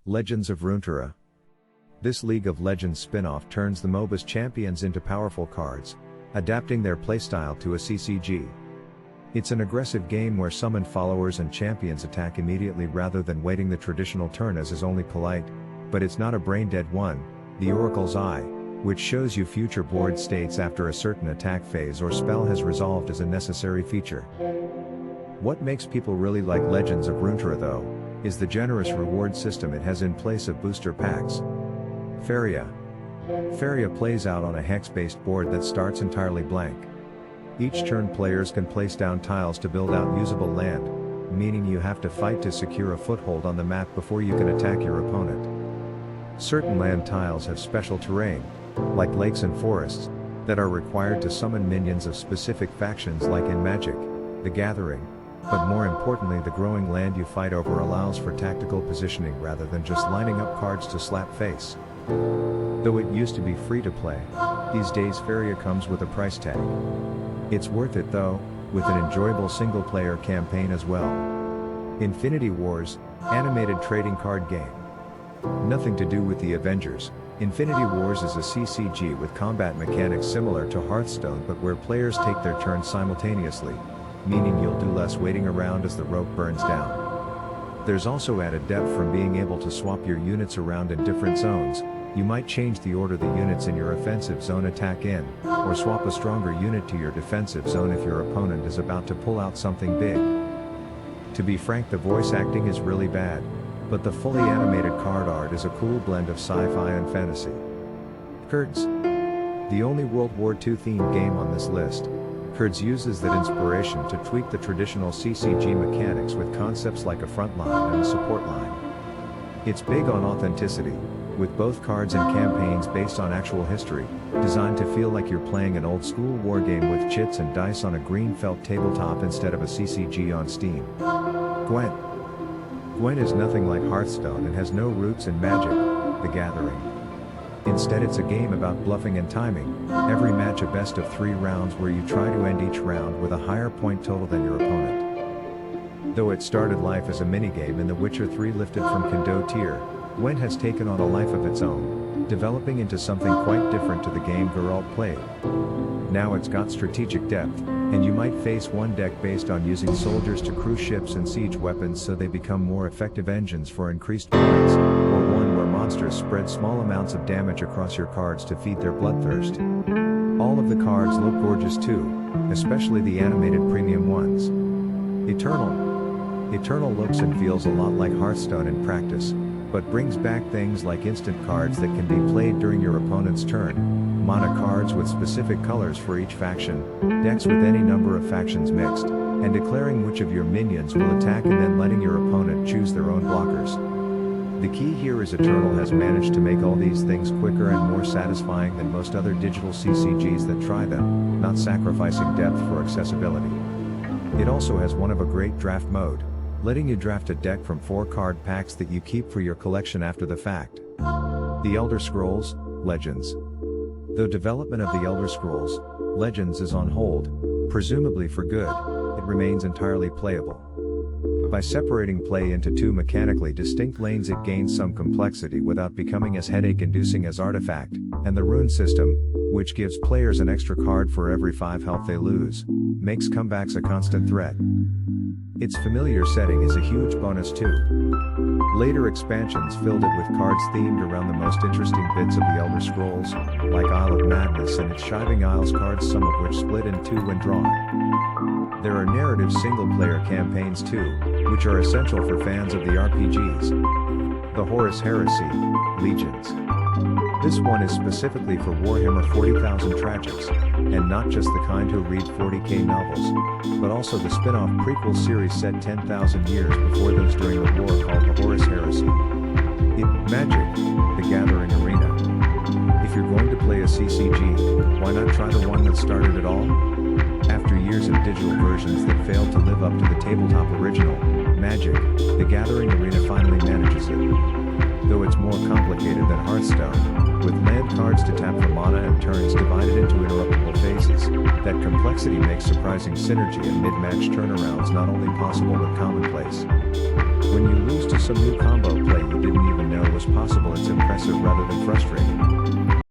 Legends of Runeterra. This League of Legends spin-off turns the MOBA's champions into powerful cards, adapting their playstyle to a CCG. It's an aggressive game where summoned followers and champions attack immediately rather than waiting the traditional turn as is only polite, but it's not a brain-dead one. The Oracle's Eye, which shows you future board states after a certain attack phase or spell has resolved, is a necessary feature. What makes people really like Legends of Runeterra though, is the generous reward system it has in place of booster packs. Faeria. Faeria plays out on a hex-based board that starts entirely blank. Each turn players can place down tiles to build out usable land, meaning you have to fight to secure a foothold on the map before you can attack your opponent. Certain land tiles have special terrain, like lakes and forests, that are required to summon minions of specific factions like in Magic, the Gathering, but more importantly the growing land you fight over allows for tactical positioning rather than just lining up cards to slap face. Though it used to be free to play, these days Faeria comes with a price tag. It's worth it though, with an enjoyable single-player campaign as well. Infinity Wars, animated trading card game. Nothing to do with the Avengers. Infinity Wars is a CCG with combat mechanics similar to Hearthstone but where players take their turns simultaneously, meaning you'll do less waiting around as the rope burns down. There's also added depth from being able to swap your units around in different zones. You might change the order the units in your offensive zone attack in, or swap a stronger unit to your defensive zone if your opponent is about to pull out something big. To be frank, the voice acting is really bad, but the fully animated card art is a cool blend of sci-fi and fantasy. Kards. The only World War II themed game on this list, Kards uses that inspiration to tweak the traditional CCG mechanics with concepts like a front line and a support line. It's big on authenticity, with both cards and campaigns based on actual history, designed to feel like you're playing an old-school wargame with chits and dice on a green felt tabletop instead of a CCG on Steam. Gwent. Gwent is nothing like Hearthstone and has no roots in Magic, the Gathering. Instead, it's a game about bluffing and timing, every match a best of 3 rounds where you try to end each round with a higher point total than your opponent. Though it started life as a minigame in The Witcher 3 lifted from Kendo tier, Gwent has taken on a life of its own, developing into something quite different to the game Geralt played. Now it's got strategic depth, and you might face one deck based on using soldiers to crew ships and siege weapons so they become more effective engines for increased points, or one where monsters spread small amounts of damage across your cards to feed their bloodthirst. All of the cards look gorgeous too, especially the animated premium ones. Eternal looks and feels a lot like Hearthstone in practice, but brings back things like instant cards that can be played during your opponent's turn, mana cards with specific colors for each faction, decks with any number of factions mixed, and declaring which of your minions will attack and then letting your opponent choose their own blockers. The key here is Eternal has managed to make all these things quicker and more satisfying than most other digital CCGs that try them, not sacrificing depth for accessibility. It also has one of a great draft mode, letting you draft a deck from 4 card packs that you keep for your collection after the fact. The Elder Scrolls Legends. Though development of the Elder Scrolls Legends is on hold, presumably for good, it remains entirely playable. By separating play into 2 mechanically distinct lanes, it gains some complexity without becoming as headache-inducing as Artifact, and the rune system, which gives players an extra card for every 5 health they lose, makes comebacks a constant threat. Its familiar setting is a huge bonus too. Later expansions filled it with cards themed around the most interesting bits of the Elder Scrolls, like Isle of Madness and its Shiving Isles cards, some of which split in 2 when drawn. There are narrative single-player campaigns too, which are essential for fans of the RPGs. The Horus Heresy, Legions. This one is specifically for Warhammer 40,000 Tragics, and not just the kind who read 40k novels, but also the spin-off prequel series set 10,000 years before those during the war called the Horus Heresy. Magic, the Gathering Arena. If you're going to play a CCG, why not try the one that started it all? After years of digital versions that failed to live up to the tabletop original, Magic, the Gathering Arena finally manages it. Though it's more complicated than Hearthstone, with land cards to tap for mana and turns divided into interruptible phases, that complexity makes surprising synergy and mid-match turnarounds not only possible but commonplace. When you lose to some new combo play you didn't even know was possible, it's impressive rather than frustrating.